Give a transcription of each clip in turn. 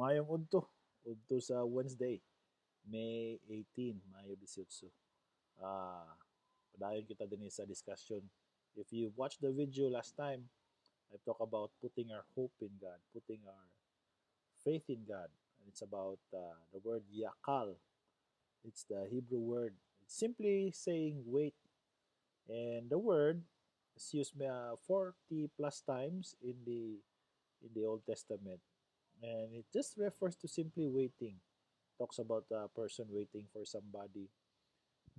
Mayong udto, udto sa Wednesday, May 18, Mayo 18. Padayon kita din sa discussion. If you watched the video last time, I talked about putting our hope in God, putting our faith in God. And it's about the word yachal. It's the Hebrew word. It's simply saying wait. And the word is used 40 plus times in the Old Testament. And it just refers to simply waiting. Talks about a person waiting for somebody,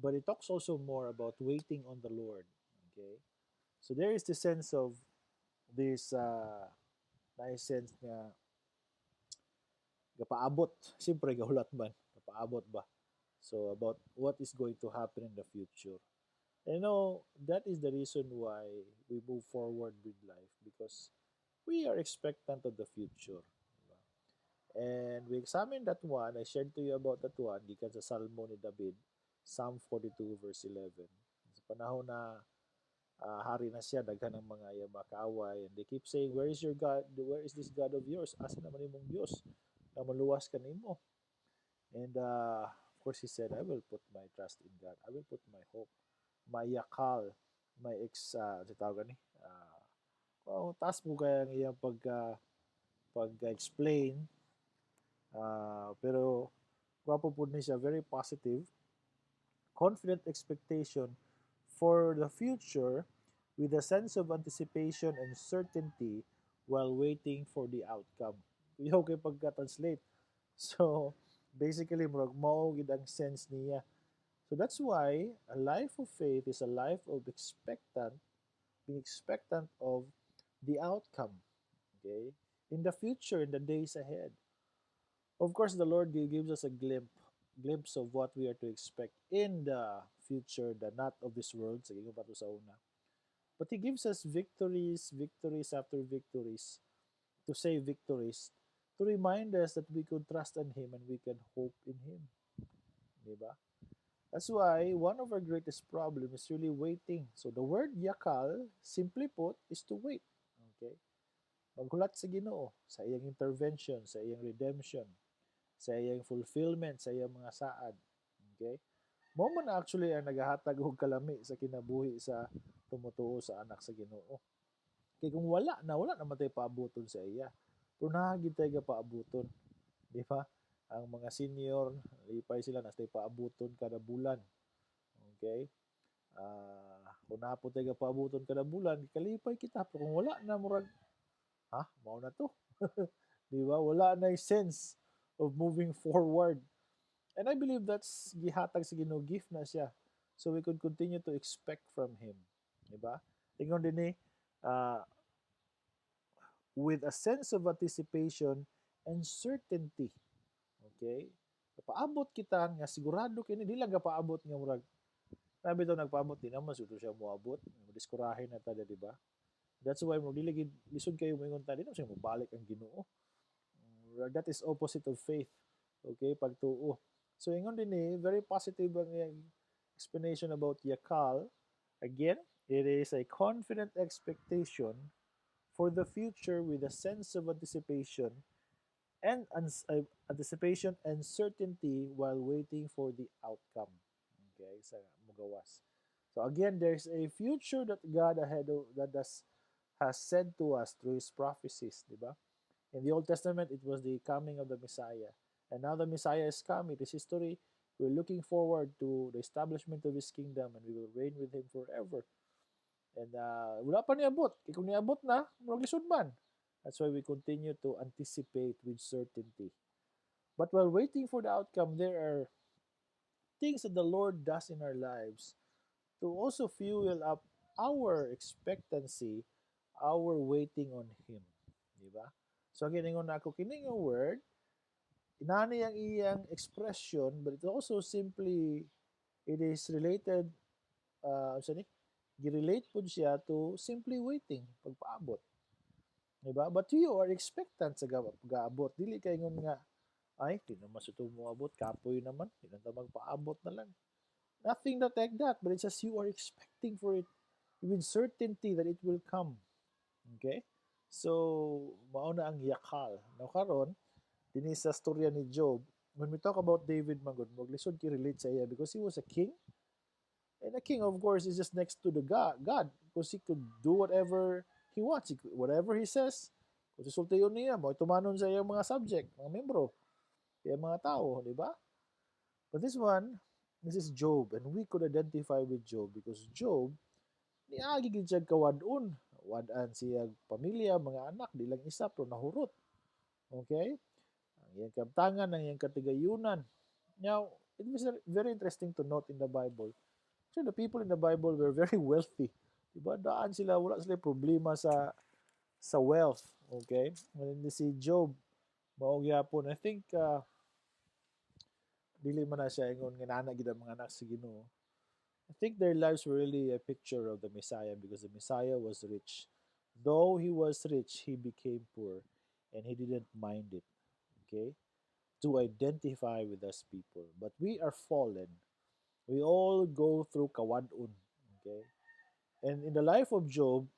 but it talks also more about waiting on the Lord. Okay, so there is the sense of this nice sense na gapaabot. Siyempre gahulat man, gapaabot ba? So about what is going to happen in the future. And that is the reason why we move forward with life because we are expectant of the future. Diba? And we examined that one. I shared to you about that one gikan sa Salmo ni David, Psalm 42 verse 11. Sa panahon na hari na siya, daghan ng mga makaaway, and they keep saying, "Where is your God? Where is this God of yours? Asa naman imong Diyos na maluwas kanimo?" And of course he said, "I will put my trust in God. I will put my hope, my yakal, my sa tawag ni, taas mo kaya ang iyang pag-explain, pero gwapo po ni siya, very positive, confident expectation for the future with a sense of anticipation and certainty while waiting for the outcome." Iyo kay pagka-translate. So, basically, murag mao gid ang sense niya. So that's why a life of faith is a life of being expectant of the outcome, okay? In the future, in the days ahead. Of course, the Lord gives us a glimpse of what we are to expect in the future, the not of this world, sige ko pa to sa una. But He gives us victories, victories after victories, to say victories, to remind us that we could trust in Him and we can hope in Him. Diba? That's why one of our greatest problems is really waiting. So the word yakal, simply put, is to wait. Okay? Maghulat sa Ginoo, sa iyang intervention, sa iyang redemption, sa iyang fulfillment, sa iyang mga saad. Okay? Mo man actually ang nagahatag og kalami sa kinabuhi sa tumutuo sa anak sa Ginoo. Kay kung wala naman tayo paabuton sa iya. Pero nahagid tayo paabuton. Di ba? Ang mga senior, lipay sila, nas tayo paabuton kada bulan. Okay? Kung napo tayo paabuton kada bulan, kalipay kita. Pero kung wala na, murag, mao na to. Di ba? Wala na yung sense of moving forward. And I believe that's gihatag sa Ginoo, gift na siya. So we could continue to expect from Him. Diba? Tingnan din uh, with a sense of anticipation and certainty. Okay? Paabot kita nga sigurado kini di lang paabot nga murag sabi to nagpaabot din naman sudo siya moabot. Diskurahin na ta di ba? That's why mo dili lisod kayo moingon ta di na siya mobalik ang Ginoo. That is opposite of faith. Okay, pagtuo. So ingon din very positive ang explanation about yakal. Again, it is a confident expectation for the future with a sense of anticipation and anticipation and certainty while waiting for the outcome. Okay, sa mugawas. So again, there's a future that God ahead of, that has said to us through His prophecies, di ba? In the Old Testament, it was the coming of the Messiah. And now the Messiah is coming. This history, we're looking forward to the establishment of His kingdom and we will reign with Him forever. And wala pa niabot. Kaya kung niabot na, murag lisod man. That's why we continue to anticipate with certainty. But while waiting for the outcome, there are things that the Lord does in our lives to also fuel up our expectancy, our waiting on Him. Diba? So, giningon na ako, kining word, inani ang iyang expression, but it also simply, it is related, sani, girelate po siya to simply waiting, pagpaabot. Diba? But you are expectant sa gaabot. Dili kay ngon nga, ay, di naman sa moabot, kapoy naman, di na magpaabot na lang. Nothing that like that, but it's just you are expecting for it with certainty that it will come. Okay? So, mauna ang yakal. Now, karon, Dinhi sa storya ni Job, when we talk about David Magod, maglisod ki relate sa iya because he was a king. And a king, of course, is just next to the God because he could do whatever he wants. Whatever he says, kung susultayon niya, mo tumanon sa iyang mga subject, mga membro, iyang mga tao, di ba? But this one, this is Job, and we could identify with Job because Job, niagi gid siya kawadun. Wadan siya pamilya, mga anak, di lang isa, pero nahurot. Okay? Ang iyang kaptangan, ang iyang katigayunan. Now, it was very interesting to note in the Bible. So the people in the Bible were very wealthy. Diba? Daan sila, wala sila problema sa wealth. Okay? And si Job, mao gyapon. I think dili man na siya ingon nga nana gid ang mga anak sa Ginoo. I think their lives were really a picture of the Messiah because the Messiah was rich. Though he was rich, he became poor and he didn't mind it. Okay? To identify with us people. But we are fallen. We all go through kawadun. Okay? And in the life of Job,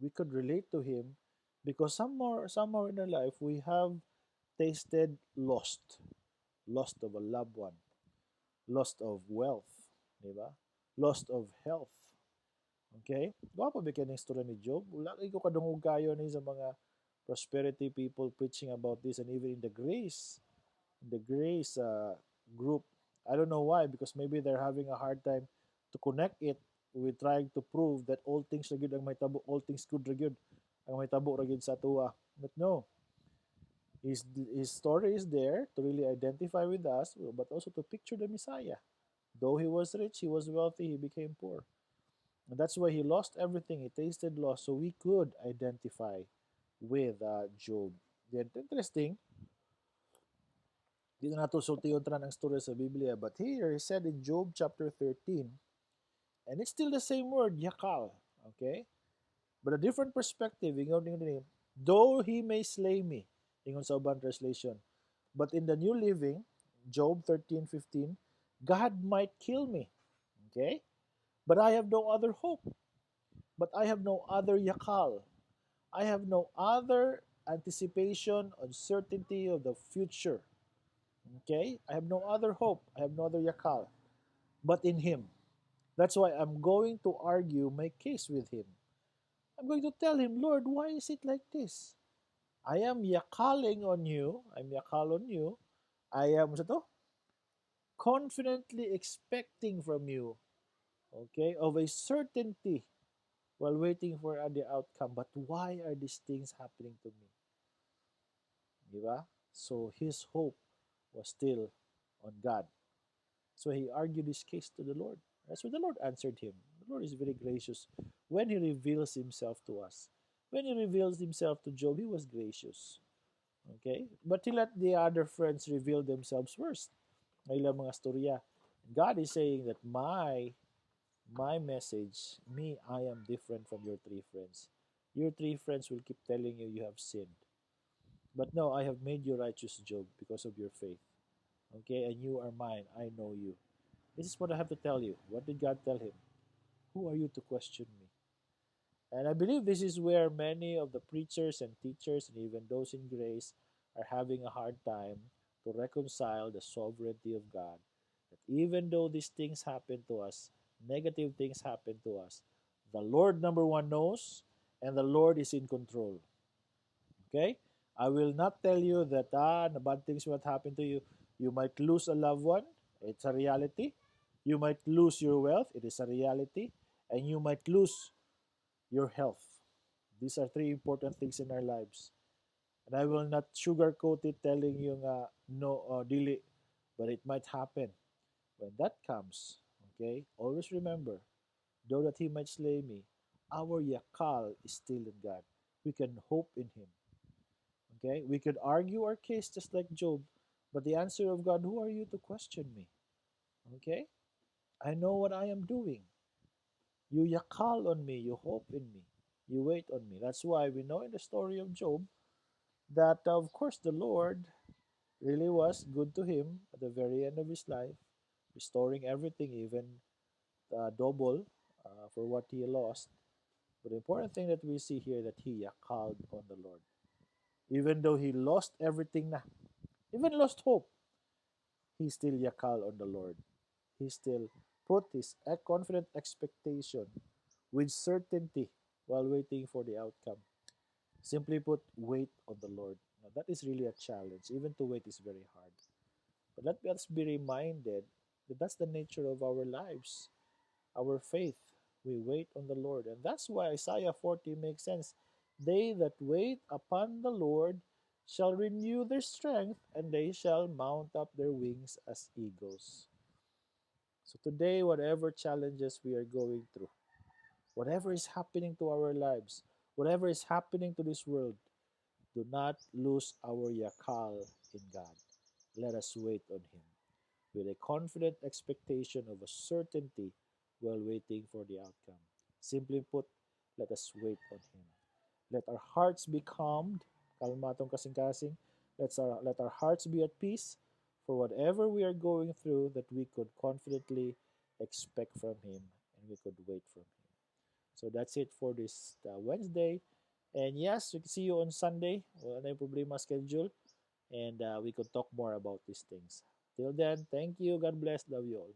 we could relate to him because somehow in our life we have tasted lost of a loved one, lost of wealth, di ba? Lost of health. Okay? Wa pa bikin ng story ni Job. Wala ko kadungog kayo ni sa mga prosperity people preaching about this and even in the grace group. I don't know why because maybe they're having a hard time to connect it with trying to prove that all things are good ang may tabo, all things good are good ang may tabo ra gyud sa tuwa. But no, his story is there to really identify with us, but also to picture the Messiah. Though he was rich, he was wealthy, he became poor. And that's why he lost everything. He tasted loss. So we could identify with Job. Then interesting, dito na to sultiyon tanan ang story sa Biblia. But here, he said in Job chapter 13, and it's still the same word, yachal. Okay? But a different perspective, though he may slay me, ingon sa ubang translation. But in the New Living, Job 13:15, God might kill me. Okay? But I have no other hope. But I have no other yakal. I have no other anticipation, uncertainty of the future. Okay? I have no other hope. I have no other yakal. But in Him. That's why I'm going to argue my case with Him. I'm going to tell Him, Lord, why is it like this? I am yakaling on you. I'm yakal on you. I am sa to? Confidently expecting from you, okay, of a certainty while waiting for the outcome. But why are these things happening to me? Diba? So his hope was still on God. So he argued his case to the Lord. That's why the Lord answered him. The Lord is very gracious when he reveals himself to us. When he reveals himself to Job, he was gracious. Okay? But he let the other friends reveal themselves first. Ang ilang mga storya. God is saying that my message, me, I am different from your three friends. Your three friends will keep telling you you have sinned. But no, I have made you righteous, Job, because of your faith. Okay, and you are mine. I know you. This is what I have to tell you. What did God tell him? Who are you to question me? And I believe this is where many of the preachers and teachers and even those in grace are having a hard time to reconcile the sovereignty of God. That even though these things happen to us, negative things happen to us, the Lord, number one, knows, and the Lord is in control. Okay? I will not tell you that the bad things will happen to you. You might lose a loved one. It's a reality. You might lose your wealth. It is a reality. And you might lose your health. These are three important things in our lives. And I will not sugarcoat it telling you no, dili, but it might happen. When that comes, okay, always remember, though that he might slay me, our yakal is still in God. We can hope in him. Okay, we could argue our case just like Job, but the answer of God, who are you to question me? Okay, I know what I am doing. You yakal on me, you hope in me, you wait on me. That's why we know in the story of Job that, of course, the Lord really was good to him at the very end of his life, restoring everything, even double for what he lost. But the important thing that we see here that he yakal on the Lord. Even though he lost everything na, even lost hope, he still yakal on the Lord. He still put his confident expectation with certainty while waiting for the outcome. Simply put, wait on the Lord. Now, that is really a challenge. Even to wait is very hard. But let us be reminded that that's the nature of our lives, our faith. We wait on the Lord. And that's why Isaiah 40 makes sense. They that wait upon the Lord shall renew their strength, and they shall mount up their wings as eagles. So today, whatever challenges we are going through, whatever is happening to our lives, whatever is happening to this world, do not lose our yakal in God. Let us wait on Him with a confident expectation of a certainty while waiting for the outcome. Simply put, let us wait on Him. Let our hearts be calmed, kalmatong kasing-kasing. Let our hearts be at peace for whatever we are going through, that we could confidently expect from Him and we could wait from Him. So that's it for this Wednesday. And yes, we can see you on Sunday. Wala na yung problema schedule. And we could talk more about these things. Till then, thank you. God bless. Love you all.